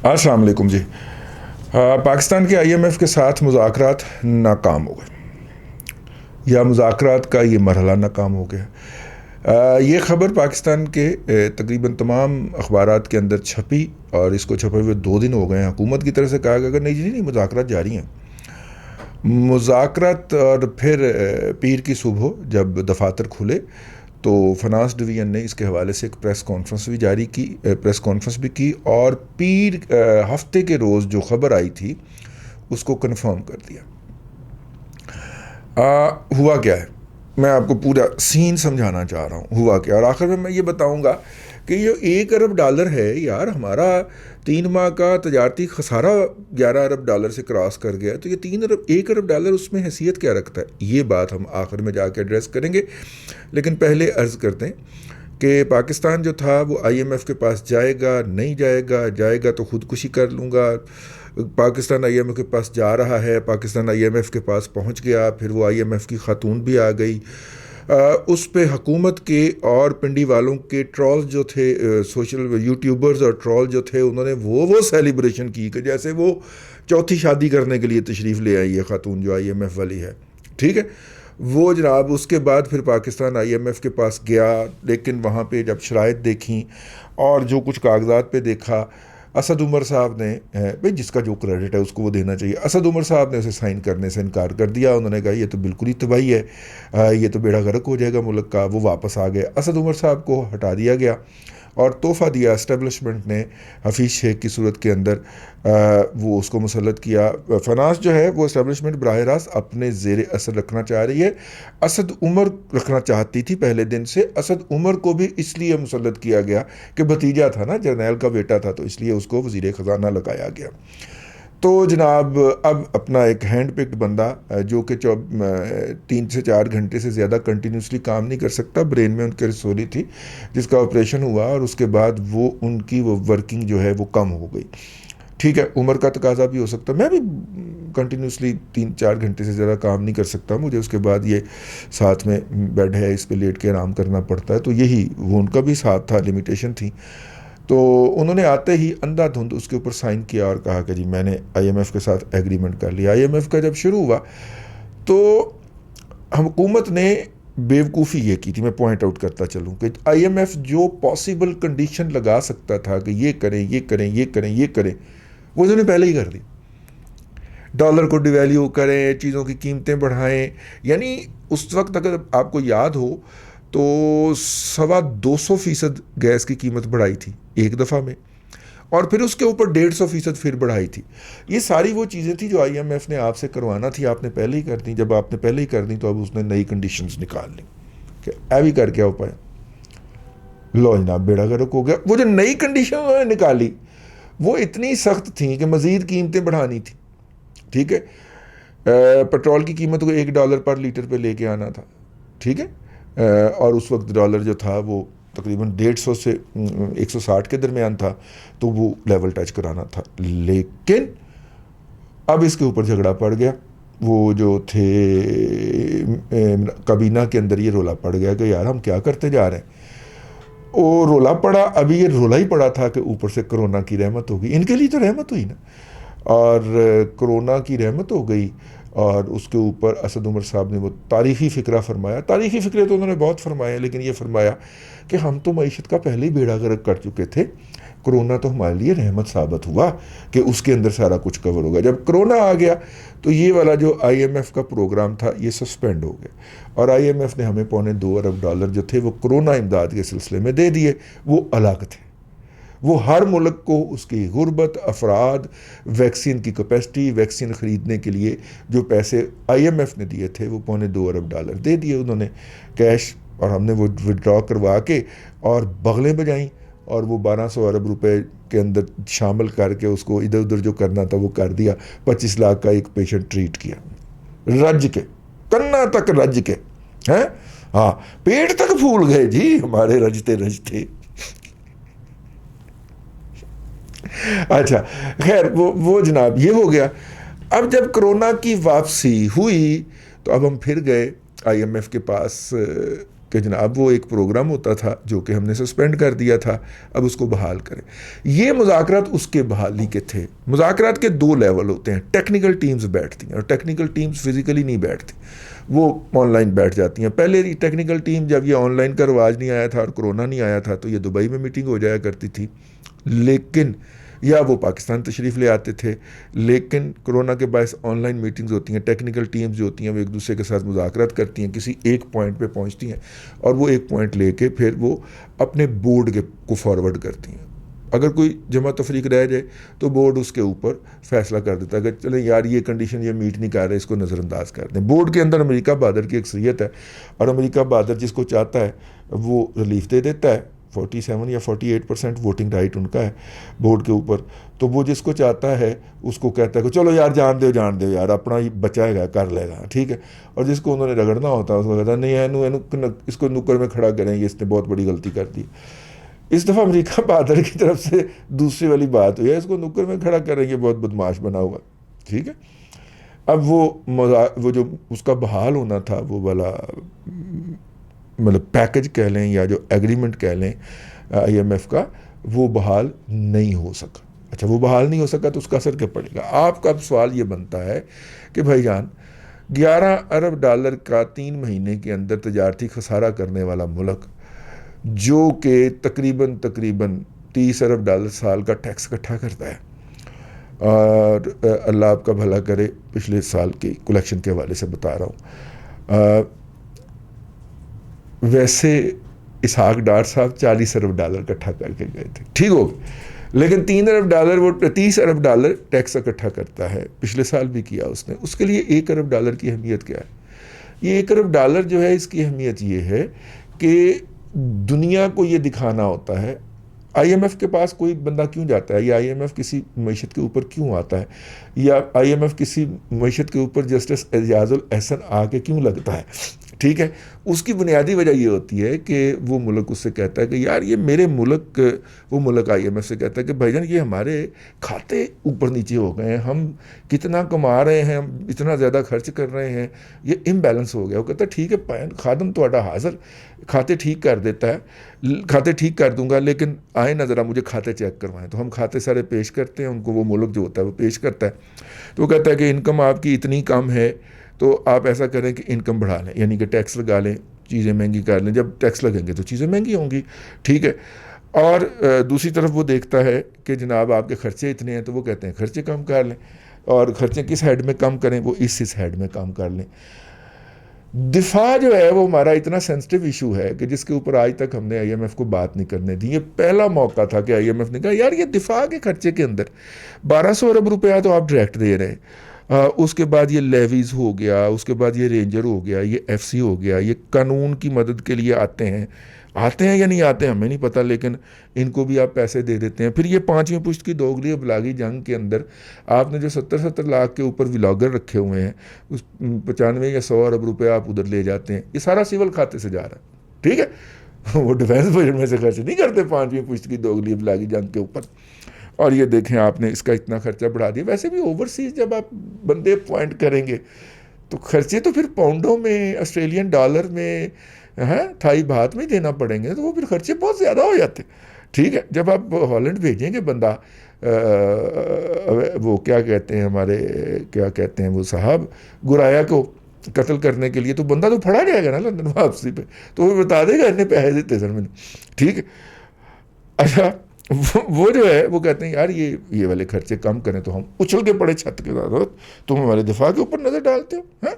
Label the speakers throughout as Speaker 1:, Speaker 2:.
Speaker 1: السلام علیکم جی. پاکستان کے آئی ایم ایف کے ساتھ مذاکرات ناکام ہو گئے یا مذاکرات کا یہ مرحلہ ناکام ہو گیا. یہ خبر پاکستان کے تقریباً تمام اخبارات کے اندر چھپی اور اس کو چھپے ہوئے 2 دن ہو گئے ہیں. حکومت کی طرف سے کہا گیا کہ نہیں مذاکرات جاری ہیں. مذاکرات اور پھر پیر کی صبح جب دفاتر کھلے تو فنانس ڈویژن نے اس کے حوالے سے ایک پریس کانفرنس بھی کی اور پیر ہفتے کے روز جو خبر آئی تھی اس کو کنفرم کر دیا. ہوا کیا ہے، میں آپ کو پورا سین سمجھانا چاہ رہا ہوں. ہوا کیا، اور آخر میں یہ بتاؤں گا کہ یہ $1 ارب ہے یار. ہمارا 3 ماہ کا تجارتی خسارہ $11 ارب سے کراس کر گیا، تو یہ $1 ارب اس میں حیثیت کیا رکھتا ہے؟ یہ بات ہم آخر میں جا کے ایڈریس کریں گے. لیکن پہلے عرض کرتے ہیں کہ پاکستان جو تھا وہ آئی ایم ایف کے پاس جائے گا نہیں جائے گا تو خودکشی کر لوں گا. پاکستان آئی ایم ایف کے پاس جا رہا ہے، پاکستان آئی ایم ایف کے پاس پہنچ گیا، پھر وہ آئی ایم ایف کی خاتون بھی آ گئی. اس پہ حکومت کے اور پنڈی والوں کے ٹرولز جو تھے، سوشل یوٹیوبرز اور ٹرول جو تھے، انہوں نے وہ سیلیبریشن کی کہ جیسے وہ چوتھی شادی کرنے کے لیے تشریف لے آئی ہے خاتون جو آئی ایم ایف والی ہے. ٹھیک ہے، وہ جناب اس کے بعد پھر پاکستان آئی ایم ایف کے پاس گیا. لیکن وہاں پہ جب شرائط دیکھیں اور جو کچھ کاغذات پہ دیکھا، اسد عمر صاحب نے، بھئی جس کا جو کریڈٹ ہے اس کو وہ دینا چاہیے، اسد عمر صاحب نے اسے سائن کرنے سے انکار کر دیا. انہوں نے کہا یہ تو بالکل ہی تباہی ہے، یہ تو بیڑا غرق ہو جائے گا ملک کا. وہ واپس آ گئے. اسد عمر صاحب کو ہٹا دیا گیا اور تحفہ دیا اسٹیبلشمنٹ نے حفیظ شیخ کی صورت کے اندر. وہ اس کو مسلط کیا. فنانس جو ہے وہ اسٹیبلشمنٹ براہ راست اپنے زیر اثر رکھنا چاہ رہی ہے. اسد عمر رکھنا چاہتی تھی پہلے دن سے. اسد عمر کو بھی اس لیے مسلط کیا گیا کہ بھتیجا تھا نا، جرنیل کا بیٹا تھا، تو اس لیے اس کو وزیر خزانہ لگایا گیا. تو جناب اب اپنا ایک ہینڈ پکڈ بندہ جو کہ 3 سے 4 گھنٹے سے زیادہ کنٹینیوسلی کام نہیں کر سکتا، برین میں ان کے رسولی تھی جس کا آپریشن ہوا اور اس کے بعد وہ ان کی ورکنگ جو ہے وہ کم ہو گئی. ٹھیک ہے، عمر کا تقاضا بھی ہو سکتا، میں بھی کنٹینیوسلی 3-4 گھنٹے سے زیادہ کام نہیں کر سکتا. مجھے اس کے بعد یہ ساتھ میں بیڈ ہے، اس پہ لیٹ کے آرام کرنا پڑتا ہے، تو یہی وہ ان کا بھی ساتھ تھا، لمیٹیشن تھی. تو انہوں نے آتے ہی اندھا دھند اس کے اوپر سائن کیا اور کہا کہ جی میں نے آئی ایم ایف کے ساتھ ایگریمنٹ کر لیا. آئی ایم ایف کا جب شروع ہوا تو حکومت نے بیوقوفی یہ کی تھی، میں پوائنٹ آؤٹ کرتا چلوں کہ آئی ایم ایف جو پاسبل کنڈیشن لگا سکتا تھا کہ یہ کریں وہ انہوں نے پہلے ہی کر دی. ڈالر کو ڈیویلیو کریں، چیزوں کی قیمتیں بڑھائیں. یعنی اس وقت اگر آپ کو یاد ہو تو 250% گیس کی قیمت بڑھائی تھی ایک دفعہ میں، اور پھر اس کے اوپر 150% پھر بڑھائی تھی. یہ ساری وہ چیزیں تھیں جو آئی ایم ایف نے آپ سے کروانا تھی، آپ نے پہلے ہی کر دیں. جب آپ نے پہلے ہی کر دیں تو اب اس نے نئی کنڈیشنز نکال لیں کہ ایوی کر کے ہو پائے. لو جناب بیڑا غرق ہو گیا. وہ جو نئی کنڈیشن انہوں نے نکالی وہ اتنی سخت تھیں کہ مزید قیمتیں بڑھانی تھی. ٹھیک ہے، پیٹرول کی قیمت کو $1 پر لیٹر پہ لے کے آنا تھا. ٹھیک ہے، اور اس وقت ڈالر جو تھا وہ تقریباً 150 سے 160 کے درمیان تھا، تو وہ لیول ٹچ کرانا تھا. لیکن اب اس کے اوپر جھگڑا پڑ گیا. وہ جو تھے کابینہ کے اندر یہ رولا پڑ گیا کہ یار ہم کیا کرتے جا رہے ہیں. اور رولا پڑا، ابھی یہ رولا ہی پڑا تھا کہ اوپر سے کرونا کی رحمت ہوگی. ان کے لیے تو رحمت ہوئی نا، اور کرونا کی رحمت ہو گئی. اور اس کے اوپر اسد عمر صاحب نے وہ تاریخی فقرہ فرمایا. تاریخی فقرے تو انہوں نے بہت فرمایا، لیکن یہ فرمایا کہ ہم تو معیشت کا پہلے ہی بیڑا غرق کر چکے تھے. کرونا تو ہمارے لیے رحمت ثابت ہوا کہ اس کے اندر سارا کچھ کور ہوگا. جب کرونا آ گیا تو یہ والا جو آئی ایم ایف کا پروگرام تھا یہ سسپینڈ ہو گیا، اور آئی ایم ایف نے ہمیں $2.25 ارب جو تھے وہ کرونا امداد کے سلسلے میں دے دیے. وہ الگ تھے، وہ ہر ملک کو اس کی غربت، افراد، ویکسین کی کیپیسٹی، ویکسین خریدنے کے لیے جو پیسے آئی ایم ایف نے دیے تھے وہ $2.25 ارب دے دیے انہوں نے کیش. اور ہم نے وہ وڈرا کروا کے اور بغلیں بجائیں اور وہ 1200 ارب روپے کے اندر شامل کر کے اس کو ادھر ادھر جو کرنا تھا وہ کر دیا. 25 لاکھ کا ایک پیشنٹ ٹریٹ کیا، رج کے کنا تک رج کے ہیں. ہاں، پیٹ تک پھول گئے جی ہمارے رجتے. اچھا خیر، وہ جناب یہ ہو گیا. اب جب کرونا کی واپسی ہوئی تو اب ہم پھر گئے آئی ایم ایف کے پاس کہ جناب وہ ایک پروگرام ہوتا تھا جو کہ ہم نے سسپینڈ کر دیا تھا، اب اس کو بحال کریں. یہ مذاکرات اس کے بحالی کے تھے. مذاکرات کے 2 لیول ہوتے ہیں. ٹیکنیکل ٹیمز بیٹھتی ہیں اور ٹیکنیکل ٹیمز فزیکلی نہیں بیٹھتی، وہ آن لائن بیٹھ جاتی ہیں. پہلے ٹیکنیکل ٹیم جب یہ آن لائن کا رواج نہیں آیا تھا اور کرونا نہیں آیا تھا تو یہ دبئی میں میٹنگ ہو جایا کرتی تھی، لیکن یا وہ پاکستان تشریف لے آتے تھے، لیکن کرونا کے باعث آن لائن میٹنگز ہوتی ہیں. ٹیکنیکل ٹیمز جو ہوتی ہیں وہ ایک دوسرے کے ساتھ مذاکرات کرتی ہیں، کسی ایک پوائنٹ پہ پہنچتی ہیں اور وہ ایک پوائنٹ لے کے پھر وہ اپنے بورڈ کو فارورڈ کرتی ہیں. اگر کوئی جمع تفریق رہ جائے تو بورڈ اس کے اوپر فیصلہ کر دیتا ہے کہ چلیں یار یہ کنڈیشن یہ میٹ نہیں کر رہے، اس کو نظر انداز کر دیں. بورڈ کے اندر امریکہ بہادر کی اکثریت ہے اور امریکہ بہادر جس کو چاہتا ہے وہ ریلیف دے دیتا ہے. 47 یا 48% ووٹنگ رائٹ ان کا ہے بورڈ کے اوپر. تو وہ جس کو چاہتا ہے اس کو کہتا ہے کہ چلو یار جان دو یار، اپنا ہی بچائے گا کر لے گا، ٹھیک ہے. اور جس کو انہوں نے رگڑنا ہوتا ہے اس کو کہتا ہے نہیں اس کو نکر میں کھڑا کریں، یہ اس نے بہت بڑی غلطی کر دی. اس دفعہ امریکہ بہادر کی طرف سے دوسری والی بات ہوئی ہے، اس کو نکر میں کھڑا کریں، یہ بہت بدماش بنا ہوا، ٹھیک ہے. اب وہ جو اس کا بحال ہونا تھا وہ والا مطلب پیکج کہہ لیں یا جو ایگریمنٹ کہہ لیں آئی ایم ایف کا، وہ بحال نہیں ہو سکا. اچھا وہ بحال نہیں ہو سکا تو اس کا اثر کیا پڑے گا؟ آپ کا اب سوال یہ بنتا ہے کہ بھائی جان 11 ارب ڈالر کا 3 مہینے کے اندر تجارتی خسارہ کرنے والا ملک، جو کہ تقریباً 30 ارب ڈالر سال کا ٹیکس اکٹھا کرتا ہے، اور اللہ آپ کا بھلا کرے پچھلے سال کی کلیکشن کے حوالے سے بتا رہا ہوں، ویسے اسحاق ڈار صاحب 40 ارب ڈالر اکٹھا کر کے گئے تھے، ٹھیک ہو گیا، لیکن 3 ارب ڈالر وہ 30 ارب ڈالر ٹیکس اکٹھا کرتا ہے. پچھلے سال بھی کیا اس نے. اس کے لیے 1 ارب ڈالر کی اہمیت کیا ہے؟ یہ 1 ارب ڈالر جو ہے اس کی اہمیت یہ ہے کہ دنیا کو یہ دکھانا ہوتا ہے. آئی ایم ایف کے پاس کوئی بندہ کیوں جاتا ہے، یا آئی ایم ایف کسی معیشت کے اوپر کیوں آتا ہے، یا آئی ایم ایف کسی معیشت کے اوپر جسٹس اعجاز الاحسن آ کے کیوں لگتا ہے، ٹھیک ہے. اس کی بنیادی وجہ یہ ہوتی ہے کہ وہ ملک اس سے کہتا ہے کہ یار یہ میرے ملک، وہ ملک آئی ایم ایف سے کہتا ہے کہ بھائی جان یہ ہمارے کھاتے اوپر نیچے ہو گئے ہیں، ہم کتنا کما رہے ہیں، ہم اتنا زیادہ خرچ کر رہے ہیں، یہ امبیلنس ہو گیا. وہ کہتا ہے ٹھیک ہے خادم تھوڑا حاضر، کھاتے ٹھیک کر دیتا ہے، کھاتے ٹھیک کر دوں گا، لیکن آئیں نہ ذرا مجھے کھاتے چیک کروائیں. تو ہم کھاتے سارے پیش کرتے ہیں ان کو، وہ ملک جو ہوتا ہے وہ پیش کرتا ہے. تو وہ کہتا ہے کہ انکم آپ کی اتنی کم ہے تو آپ ایسا کریں کہ انکم بڑھا لیں، یعنی کہ ٹیکس لگا لیں، چیزیں مہنگی کر لیں. جب ٹیکس لگیں گے تو چیزیں مہنگی ہوں گی، ٹھیک ہے. اور دوسری طرف وہ دیکھتا ہے کہ جناب آپ کے خرچے اتنے ہیں تو وہ کہتے ہیں خرچے کم کر لیں، اور خرچے کس ہیڈ میں کم کریں، وہ اس ہیڈ میں کم کر لیں. دفاع جو ہے وہ ہمارا اتنا سینسٹیو ایشو ہے کہ جس کے اوپر آج تک ہم نے آئی ایم ایف کو بات نہیں کرنے دی. یہ پہلا موقع تھا کہ آئی ایم ایف نے کہا یار یہ دفاع کے خرچے کے اندر 1200 ارب روپیہ تو آپ ڈائریکٹ دے رہے ہیں، اس کے بعد یہ لیویز ہو گیا، اس کے بعد یہ رینجر ہو گیا، یہ ایف سی ہو گیا، یہ قانون کی مدد کے لیے آتے ہیں یا نہیں آتے ہیں ہمیں نہیں پتہ، لیکن ان کو بھی آپ پیسے دے دیتے ہیں. پھر یہ 5ویں پشت کی دوگلی ابلاغی جنگ کے اندر آپ نے جو 70 لاکھ کے اوپر ولاگر رکھے ہوئے ہیں، اس 95 یا 100 ارب روپے آپ ادھر لے جاتے ہیں. یہ سارا سول کھاتے سے جا رہا ہے، ٹھیک ہے. وہ ڈیفینس بجٹ میں سے خرچ نہیں کرتے 5ویں پشت کی دوگلی ابلاغی جنگ کے اوپر. اور یہ دیکھیں آپ نے اس کا اتنا خرچہ بڑھا دیا. ویسے بھی اوورسیز جب آپ بندے اپوائنٹ کریں گے تو خرچے تو پھر پاؤنڈوں میں، آسٹریلین ڈالر میں، تھائی بات میں دینا پڑیں گے، تو وہ پھر خرچے بہت زیادہ ہو جاتے، ٹھیک ہے. جب آپ ہالینڈ بھیجیں گے بندہ، وہ کیا کہتے ہیں ہمارے، کیا کہتے ہیں وہ صاحب، گرایا کو قتل کرنے کے لیے، تو بندہ تو پھڑا جائے گا نا لندن واپسی پہ، تو وہ بتا دے گا اتنے پیسے دیتے سر میں نے، ٹھیک ہے. اچھا وہ جو ہے وہ کہتے ہیں یار یہ والے خرچے کم کریں، تو ہم اچھل کے پڑے چھت کے ساتھ، تم ہمارے دفاع کے اوپر نظر ڈالتے ہو.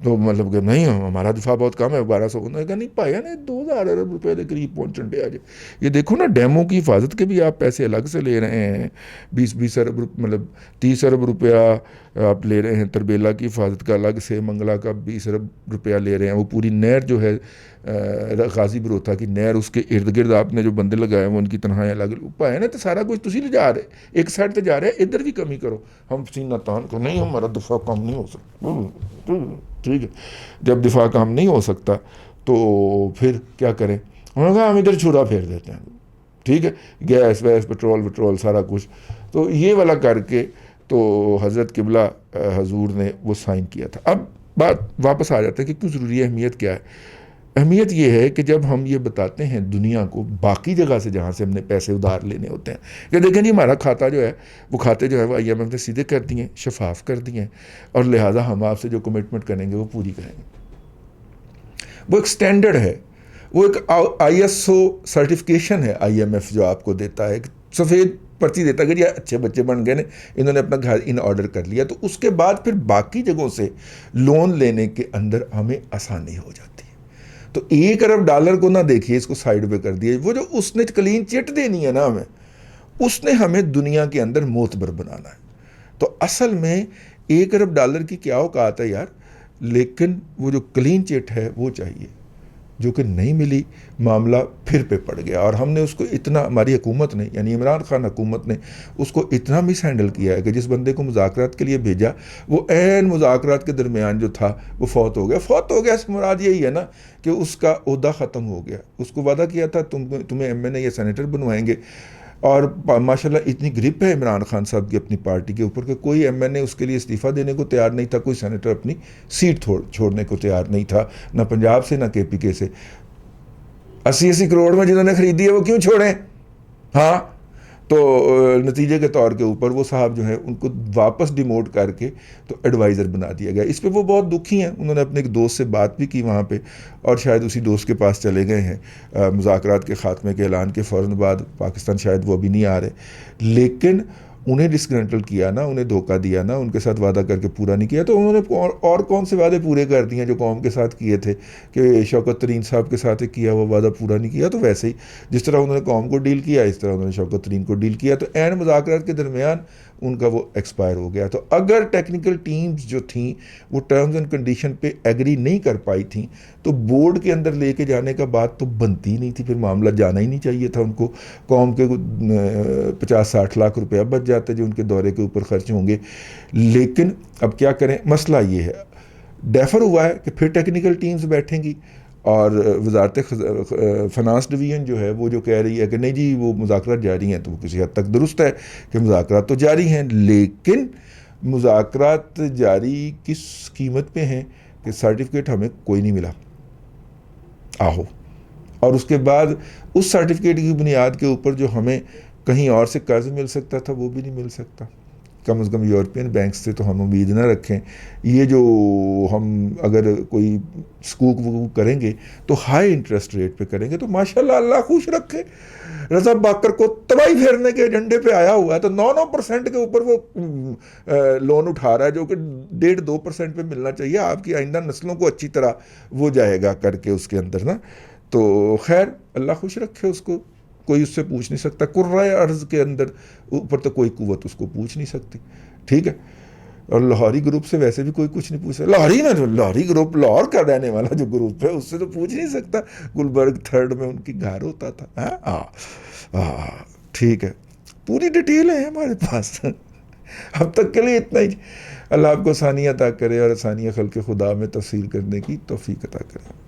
Speaker 1: تو مطلب کہ نہیں ہمارا دفاع بہت کم ہے، 1200. انہوں نے کہا نہیں پایا نا 2000 ارب روپے کے قریب پہنچن دے آج. یہ دیکھو نا ڈیمو کی حفاظت کے بھی آپ پیسے الگ سے لے رہے ہیں، 20 ارب مطلب 30 ارب روپیہ آپ لے رہے ہیں. تربیلا کی حفاظت کا الگ سے، منگلا کا 20 ارب روپیہ لے رہے ہیں. وہ پوری نہر جو ہے غازی بروتھا کی نہر، اس کے ارد گرد آپ نے جو بندے لگائے ہیں وہ ان کی تنہائیں الگ پائے نا. تو سارا کچھ تسی لے جا رہے، ایک سائڈ تے جا رہے ہیں، ادھر بھی کمی کرو. ہم سینہ تان کو نہیں، ہمارا دفاع کم نہیں ہو سکتا، ٹھیک ہے. جب دفاع کام نہیں ہو سکتا تو پھر کیا کریں؟ انہوں نے کہا ہم ادھر چھرا پھیر دیتے ہیں، ٹھیک ہے. گیس ویس پٹرول سارا کچھ. تو یہ والا کر کے تو حضرت قبلہ حضور نے وہ سائن کیا تھا. اب بات واپس آ جاتا ہے کہ کیوں ضروری ہے، اہمیت کیا ہے. اہمیت یہ ہے کہ جب ہم یہ بتاتے ہیں دنیا کو باقی جگہ سے جہاں سے ہم نے پیسے ادھار لینے ہوتے ہیں کہ دیکھیں جی ہمارا کھاتا جو ہے وہ کھاتے جو ہے وہ IMF نے سیدھے کر دیے ہیں، شفاف کر دیے ہیں، اور لہٰذا ہم آپ سے جو کمٹمنٹ کریں گے وہ پوری کریں گے. وہ ایک سٹینڈرڈ ہے، وہ ایک ISO سرٹیفکیشن ہے IMF جو آپ کو دیتا ہے، سفید پرچی دیتا ہے کہ یہ اچھے بچے بن گئے نا، انہوں نے اپنا گھر ان آرڈر کر لیا، تو اس کے بعد پھر باقی جگہوں سے لون لینے کے اندر ہمیں آسانی ہو جاتی ہے. تو $1 ارب کو نہ دیکھیے، اس کو سائڈ پہ کر دیے. وہ جو اس نے کلین چٹ دینی ہے نا ہمیں، اس نے ہمیں دنیا کے اندر معتبر بنانا ہے. تو اصل میں $1 ارب کی کیا اوقات ہے یار، لیکن وہ جو کلین چٹ ہے وہ چاہیے، جو کہ نہیں ملی. معاملہ پھر پہ پڑ گیا، اور ہم نے اس کو اتنا، ہماری حکومت نے یعنی عمران خان حکومت نے اس کو اتنا مس ہینڈل کیا ہے کہ جس بندے کو مذاکرات کے لیے بھیجا وہ عین مذاکرات کے درمیان جو تھا وہ فوت ہو گیا. اس مراد یہی ہے نا کہ اس کا عہدہ ختم ہو گیا. اس کو وعدہ کیا تھا تمہیں MNA یا سینیٹر بنوائیں گے، اور ماشاءاللہ اتنی گرپ ہے عمران خان صاحب کی اپنی پارٹی کے اوپر کہ کوئی MNA اس کے لیے استعفیٰ دینے کو تیار نہیں تھا، کوئی سینیٹر اپنی سیٹ چھوڑنے کو تیار نہیں تھا، نہ پنجاب سے نہ KPK سے. 80 کروڑ میں جنہوں نے خریدی ہے وہ کیوں چھوڑیں؟ ہاں، تو نتیجے کے طور کے اوپر وہ صاحب جو ہیں ان کو واپس ڈیموٹ کر کے تو ایڈوائزر بنا دیا گیا. اس پہ وہ بہت دکھی ہیں. انہوں نے اپنے ایک دوست سے بات بھی کی وہاں پہ، اور شاید اسی دوست کے پاس چلے گئے ہیں. مذاکرات کے خاتمے کے اعلان کے فوراً بعد پاکستان شاید وہ ابھی نہیں آ رہے، لیکن انہیں ڈسگرنٹل کیا نا، انہیں دھوکہ دیا نا، ان کے ساتھ وعدہ کر کے پورا نہیں کیا. تو انہوں نے اور کون سے وعدے پورے کر دیے ہیں جو قوم کے ساتھ کیے تھے، کہ شوکت ترین صاحب کے ساتھ کیا وہ وعدہ پورا نہیں کیا. تو ویسے ہی جس طرح انہوں نے قوم کو ڈیل کیا، اس طرح انہوں نے شوکت ترین کو ڈیل کیا. تو عین مذاکرات کے درمیان ان کا وہ ایکسپائر ہو گیا. تو اگر ٹیکنیکل ٹیمز جو تھیں وہ ٹرمز اینڈ کنڈیشن پہ ایگری نہیں کر پائی تھیں تو بورڈ کے اندر لے کے جانے کا بات تو بنتی نہیں تھی. پھر معاملہ جانا ہی نہیں چاہیے تھا ان کو. قوم کے 50-60 لاکھ روپیہ بچ جاتے جو ان کے دورے کے اوپر خرچ ہوں گے. لیکن اب کیا کریں، مسئلہ یہ ہے ڈیفر ہوا ہے کہ پھر ٹیکنیکل ٹیمز بیٹھیں گی، اور وزارت فنانس ڈویژن جو ہے وہ جو کہہ رہی ہے کہ نہیں جی وہ مذاکرات جاری ہیں، تو وہ کسی حد تک درست ہے کہ مذاکرات تو جاری ہیں، لیکن مذاکرات جاری کس قیمت پہ ہیں کہ سرٹیفکیٹ ہمیں کوئی نہیں ملا آہو، اور اس کے بعد اس سرٹیفکیٹ کی بنیاد کے اوپر جو ہمیں کہیں اور سے قرض مل سکتا تھا وہ بھی نہیں مل سکتا. کم از کم یورپین بینکس سے تو ہم امید نہ رکھیں. یہ جو ہم اگر کوئی سکوک کریں گے تو ہائی انٹرسٹ ریٹ پہ کریں گے تو ماشاءاللہ اللہ خوش رکھے. رضا باکر کو تباہی پھیرنے کے ایجنڈے پہ آیا ہوا ہے تو 9% کے اوپر وہ لون اٹھا رہا ہے، جو کہ 1.5-2% پہ ملنا چاہیے. آپ کی آئندہ نسلوں کو اچھی طرح وہ جائے گا کر کے اس کے اندر نا. تو خیر اللہ خوش رکھے اس کو، کوئی اس سے پوچھ نہیں سکتا. کرۂ ارض کے اندر اوپر تو کوئی قوت اس کو پوچھ نہیں سکتی، ٹھیک ہے. اور لاہوری گروپ سے ویسے بھی کوئی کچھ نہیں پوچھ سکتا. لاہوری گروپ لاہور کا رہنے والا جو گروپ ہے اس سے تو پوچھ نہیں سکتا. گلبرگ 3rd میں ان کی گھر ہوتا تھا. ٹھیک ہے، پوری ڈیٹیل ہے ہمارے پاس. اب تک کے لیے اتنا ہی. اللہ آپ کو آسانی عطا کرے اور آسانی خلق خدا میں تفصیل کرنے کی توفیق عطا کرے.